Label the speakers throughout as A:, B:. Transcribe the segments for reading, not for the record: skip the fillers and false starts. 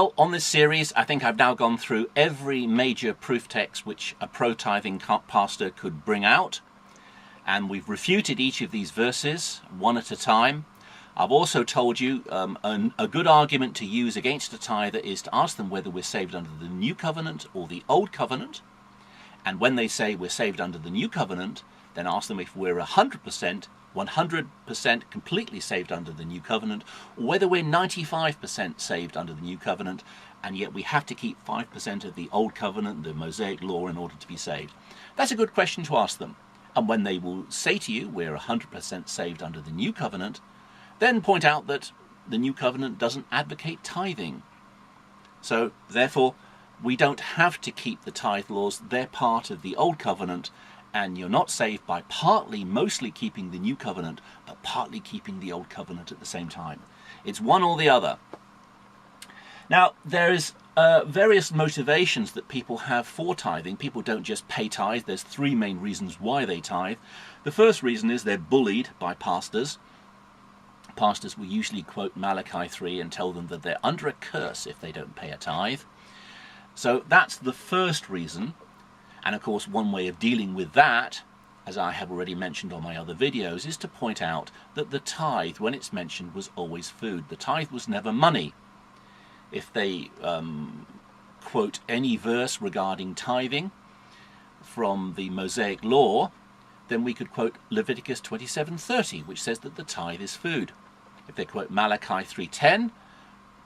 A: Well, on this series, I think I've now gone through every major proof text which a pro-tithing pastor could bring out, and we've refuted each of these verses one at a time. I've also told you a good argument to use against a tither is to ask them whether we're saved under the new covenant or the old covenant. And when they say we're saved under the new covenant, then ask them if we're 100% completely saved under the new covenant, or whether we're 95% saved under the new covenant, and yet we have to keep 5% of the old covenant, the Mosaic law, in order to be saved. That's a good question to ask them. And when they will say to you, we're 100% saved under the new covenant, then point out that the new covenant doesn't advocate tithing. So, therefore, we don't have to keep the tithe laws. They're part of the old covenant, and you're not saved by mostly keeping the new covenant, but partly keeping the old covenant at the same time. It's one or the other. Now, there is various motivations that people have for tithing. People don't just pay tithe. There's three main reasons why they tithe. The first reason is they're bullied by pastors. Pastors will usually quote Malachi 3 and tell them that they're under a curse if they don't pay a tithe. So that's the first reason. And of course, one way of dealing with that, as I have already mentioned on my other videos, is to point out that the tithe, when it's mentioned, was always food. The tithe was never money. If they quote any verse regarding tithing from the Mosaic law, then we could quote Leviticus 27:30, which says that the tithe is food. If they quote Malachi 3:10,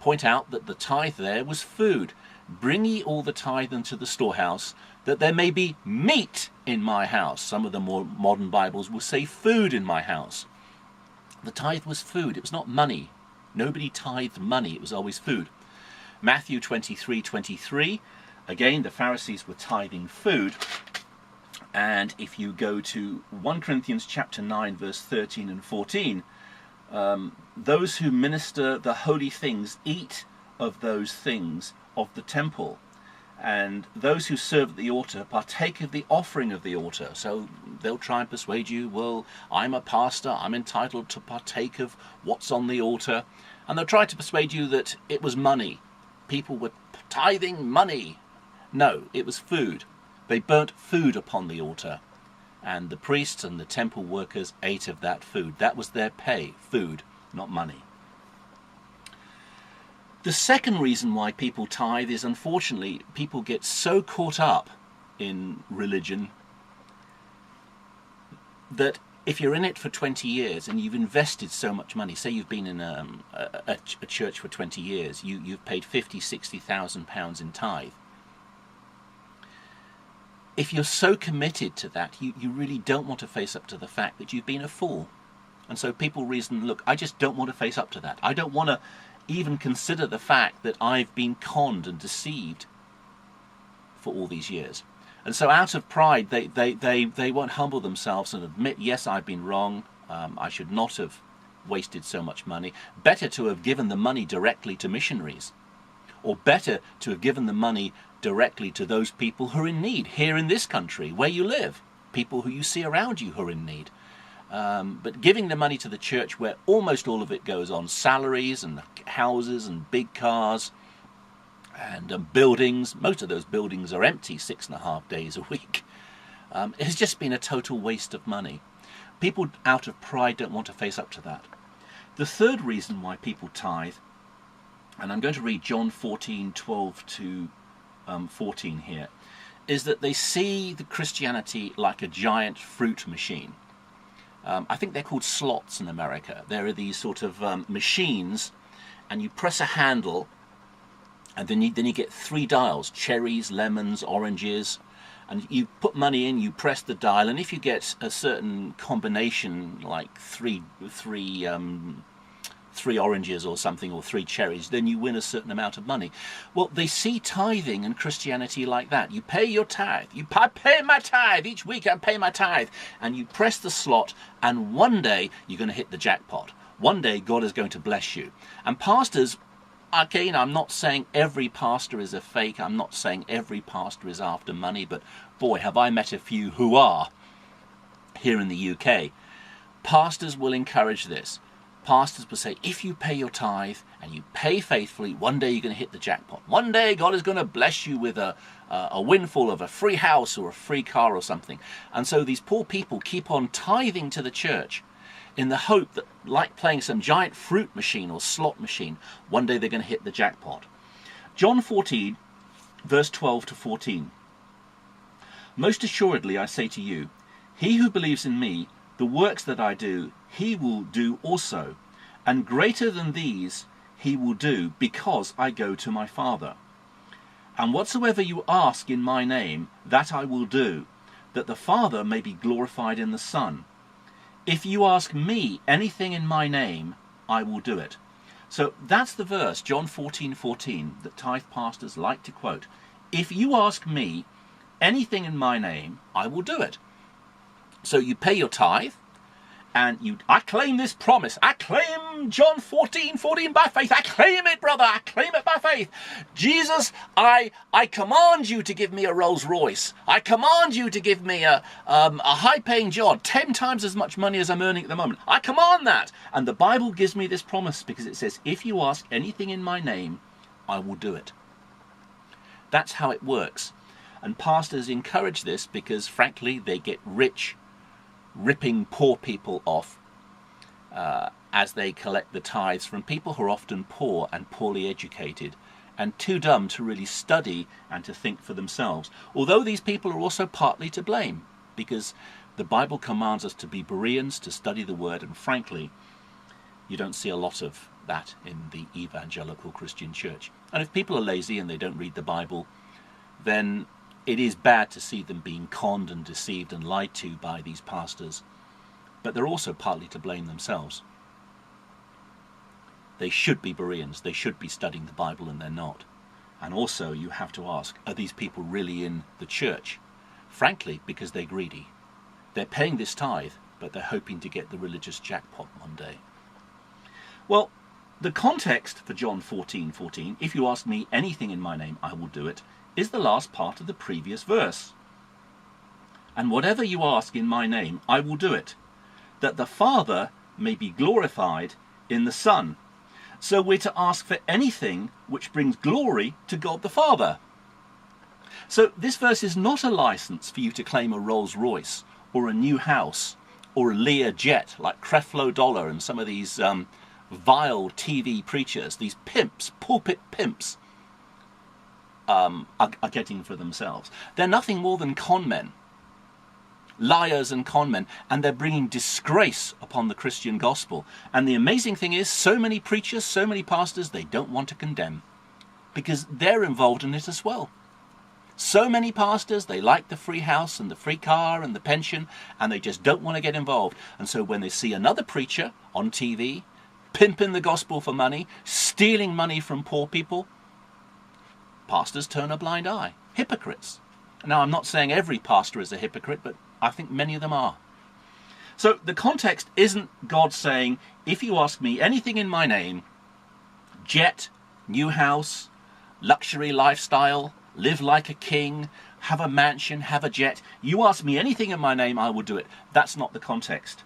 A: point out that the tithe there was food. Bring ye all the tithe into the storehouse, that there may be meat in my house. Some of the more modern Bibles will say food in my house. The tithe was food. It was not money. Nobody tithed money. It was always food. Matthew 23:23, again, the Pharisees were tithing food. And if you go to 1 Corinthians chapter 9, verse 13 and 14, those who minister the holy things eat of those things of the temple, and those who serve at the altar partake of the offering of the altar. So they'll try and persuade you, well, I'm a pastor, I'm entitled to partake of what's on the altar, and they'll try to persuade you that it was money. People were tithing money. No, it was food. They burnt food upon the altar, and the priests and the temple workers ate of that food. That was their pay, food, not money. The second reason why people tithe is, unfortunately, people get so caught up in religion that if you're in it for 20 years and you've invested so much money, say you've been in a church for 20 years, you've paid 50,000, 60,000 pounds in tithe. If you're so committed to that, you really don't want to face up to the fact that you've been a fool. And so people reason, look, I just don't want to face up to that. I don't want to even consider the fact that I've been conned and deceived for all these years. And so out of pride, they won't humble themselves and admit, yes, I've been wrong. I should not have wasted so much money. Better to have given the money directly to missionaries, or better to have given the money directly to those people who are in need here in this country where you live, people who you see around you who are in need. But giving the money to the church, where almost all of it goes on salaries and houses and big cars and buildings, most of those buildings are empty 6.5 days a week. It has just been a total waste of money. People out of pride don't want to face up to that. The third reason why people tithe, and I'm going to read John 14:12 to 14 here, is that they see the Christianity like a giant fruit machine. I think they're called slots in America. There are these sort of machines, and you press a handle, and then you get 3 dials: cherries, lemons, oranges. And you put money in, you press the dial, and if you get a certain combination, like three oranges or something, or 3 cherries, then you win a certain amount of money. Well, they see tithing and Christianity like that. You pay your tithe. I pay my tithe. Each week I pay my tithe. And you press the slot, and one day you're going to hit the jackpot. One day God is going to bless you. And pastors, again, I'm not saying every pastor is a fake. I'm not saying every pastor is after money. But boy, have I met a few who are here in the UK. Pastors will encourage this. pastors will say, if you pay your tithe and you pay faithfully, one day you're going to hit the jackpot. One day God is going to bless you with a windfall of a free house or a free car or something. And so these poor people keep on tithing to the church in the hope that, like playing some giant fruit machine or slot machine, one day they're going to hit the jackpot. John 14, verse 12 to 14. Most assuredly I say to you, he who believes in me, the works that I do, he will do also, and greater than these he will do, because I go to my Father. And whatsoever you ask in my name, that I will do, that the Father may be glorified in the Son. If you ask me anything in my name, I will do it. So that's the verse, John 14:14, that tithe pastors like to quote. If you ask me anything in my name, I will do it. So you pay your tithe, and I claim this promise. I claim John 14:14 by faith. I claim it, brother. I claim it by faith. Jesus, I command you to give me a Rolls Royce. I command you to give me a high-paying job, 10 times as much money as I'm earning at the moment. I command that. And the Bible gives me this promise because it says, if you ask anything in my name, I will do it. That's how it works. And pastors encourage this because, frankly, they get rich ripping poor people off as they collect the tithes from people who are often poor and poorly educated and too dumb to really study and to think for themselves. Although these people are also partly to blame, because the Bible commands us to be Bereans, to study the Word, and frankly, you don't see a lot of that in the evangelical Christian church. And if people are lazy and they don't read the Bible, then it is bad to see them being conned and deceived and lied to by these pastors. But they're also partly to blame themselves. They should be Bereans. They should be studying the Bible, and they're not. And also you have to ask, are these people really in the church? Frankly, because they're greedy. They're paying this tithe, but they're hoping to get the religious jackpot one day. Well, the context for John 14:14, if you ask me anything in my name, I will do it, is the last part of the previous verse. And whatever you ask in my name, I will do it, that the Father may be glorified in the Son. So we're to ask for anything which brings glory to God the Father. So this verse is not a license for you to claim a Rolls Royce or a new house or a Lear jet like Creflo Dollar and some of these vile TV preachers, these pimps, pulpit pimps, are getting for themselves. They're nothing more than con men, liars and con men, and they're bringing disgrace upon the Christian gospel. And the amazing thing is, so many preachers, so many pastors, they don't want to condemn because they're involved in it as well. So many pastors, they like the free house and the free car and the pension, and they just don't want to get involved. And so when they see another preacher on TV pimping the gospel for money, stealing money from poor people, pastors turn a blind eye. Hypocrites. Now, I'm not saying every pastor is a hypocrite, but I think many of them are. So the context isn't God saying, if you ask me anything in my name, jet, new house, luxury lifestyle, live like a king, have a mansion, have a jet, you ask me anything in my name, I will do it. That's not the context.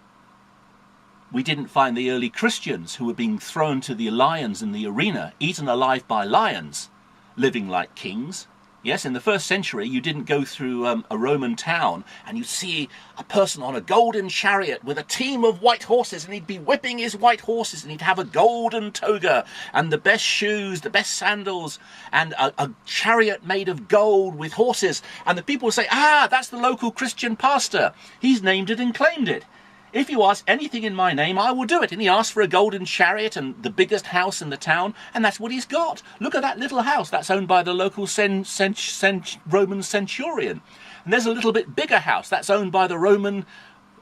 A: We didn't find the early Christians who were being thrown to the lions in the arena, eaten alive by lions, living like kings. Yes, in the first century, you didn't go through a Roman town and you'd see a person on a golden chariot with a team of white horses, and he'd be whipping his white horses, and he'd have a golden toga and the best shoes, the best sandals, and a chariot made of gold with horses. And the people would say, that's the local Christian pastor. He's named it and claimed it. If you ask anything in my name, I will do it. And he asked for a golden chariot and the biggest house in the town, and that's what he's got. Look at that little house. That's owned by the local Roman centurion. And there's a little bit bigger house. That's owned by the Roman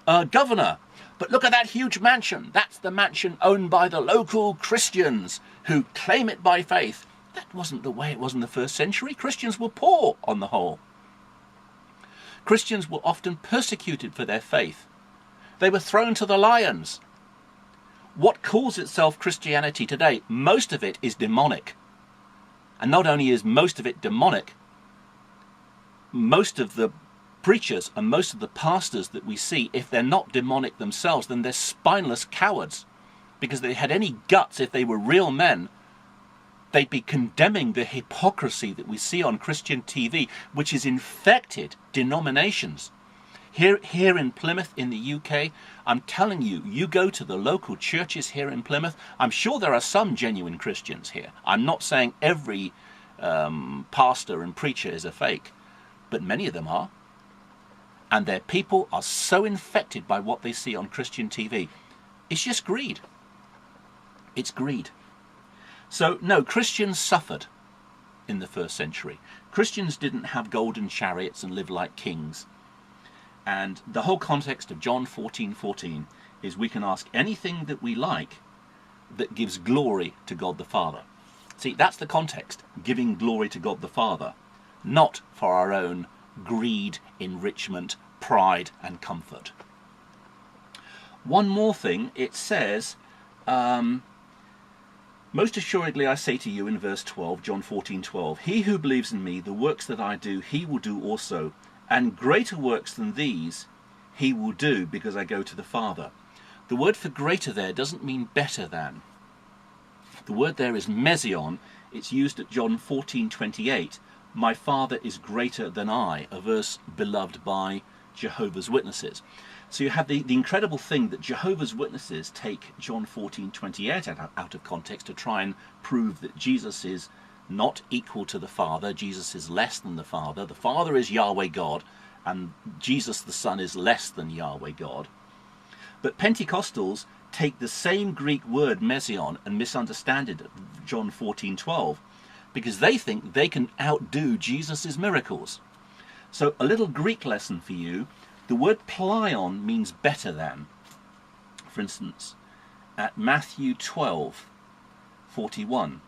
A: governor. But look at that huge mansion. That's the mansion owned by the local Christians who claim it by faith. That wasn't the way it was in the first century. Christians were poor on the whole. Christians were often persecuted for their faith. They were thrown to the lions. What calls itself Christianity today, most of it is demonic. And not only is most of it demonic, most of the preachers and most of the pastors that we see, if they're not demonic themselves, then they're spineless cowards. because they had any guts, if they were real men, they'd be condemning the hypocrisy that we see on Christian TV, which has infected denominations. Here in Plymouth, in the UK, I'm telling you, you go to the local churches here in Plymouth, I'm sure there are some genuine Christians here. I'm not saying every pastor and preacher is a fake, but many of them are. And their people are so infected by what they see on Christian TV. It's just greed. It's greed. So, no, Christians suffered in the first century. Christians didn't have golden chariots and live like kings. And the whole context of John 14:14 is we can ask anything that we like that gives glory to God the Father. See, that's the context, giving glory to God the Father, not for our own greed, enrichment, pride and comfort. One more thing, it says, most assuredly I say to you in verse 12, John 14:12, he who believes in me, the works that I do, he will do also, and greater works than these he will do, because I go to the Father. The word for greater there doesn't mean better than. The word there is mesion. It's used at John 14:28. My Father is greater than I, a verse beloved by Jehovah's Witnesses. So you have the incredible thing that Jehovah's Witnesses take John 14:28 out of context to try and prove that Jesus is not equal to the Father. Jesus is less than the Father. The Father is Yahweh God, and Jesus the Son is less than Yahweh God. But Pentecostals take the same Greek word mesion and misunderstand it at John 14:12, because they think they can outdo Jesus' miracles. So a little Greek lesson for you. The word plion means better than. For instance, at Matthew 12:41,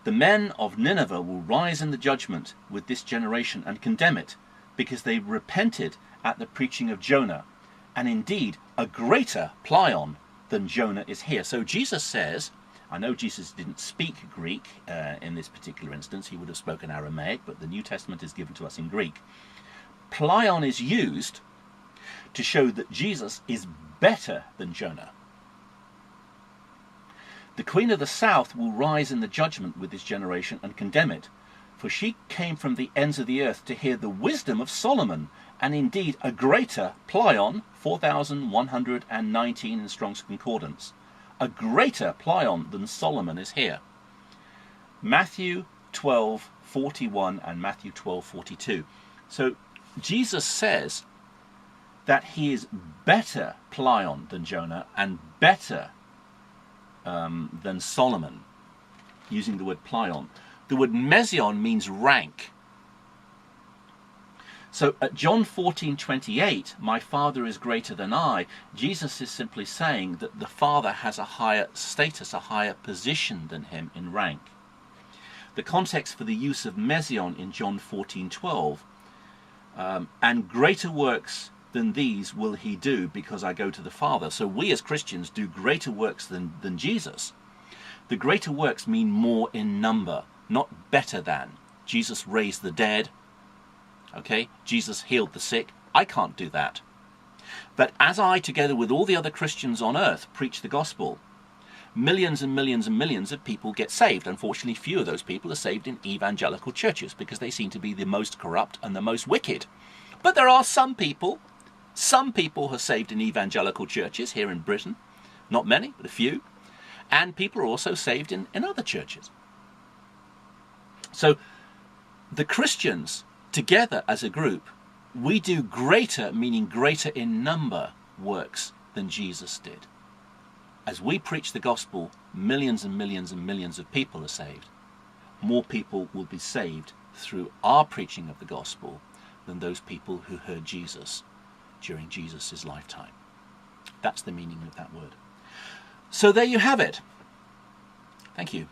A: the men of Nineveh will rise in the judgment with this generation and condemn it, because they repented at the preaching of Jonah. And indeed, a greater plion than Jonah is here. So Jesus says, I know Jesus didn't speak Greek in this particular instance, he would have spoken Aramaic, but the New Testament is given to us in Greek. Plion is used to show that Jesus is better than Jonah. The Queen of the South will rise in the judgment with this generation and condemn it, for she came from the ends of the earth to hear the wisdom of Solomon, and indeed a greater plion, 4119 in Strong's Concordance, a greater plion than Solomon is here. Matthew 12:41 and Matthew 12:42. So Jesus says that he is better plion than Jonah and better than Solomon, using the word plion. The word mesion means rank. So at John 14:28, my Father is greater than I, Jesus is simply saying that the Father has a higher status, a higher position than him in rank. The context for the use of mesion in John 14:12, and greater works than these will he do, because I go to the Father. So we as Christians do greater works than Jesus. The greater works mean more in number, not better than. Jesus raised the dead. Okay, Jesus healed the sick. I can't do that. But as I, together with all the other Christians on earth, preach the gospel, millions and millions and millions of people get saved. Unfortunately, few of those people are saved in evangelical churches because they seem to be the most corrupt and the most wicked. But there are some people who are saved in evangelical churches here in Britain. Not many, but a few. And people are also saved in other churches. So the Christians, together as a group, we do greater, meaning greater in number, works than Jesus did. As we preach the gospel, millions and millions and millions of people are saved. More people will be saved through our preaching of the gospel than those people who heard Jesus during Jesus' lifetime. That's the meaning of that word. So there you have it. Thank you.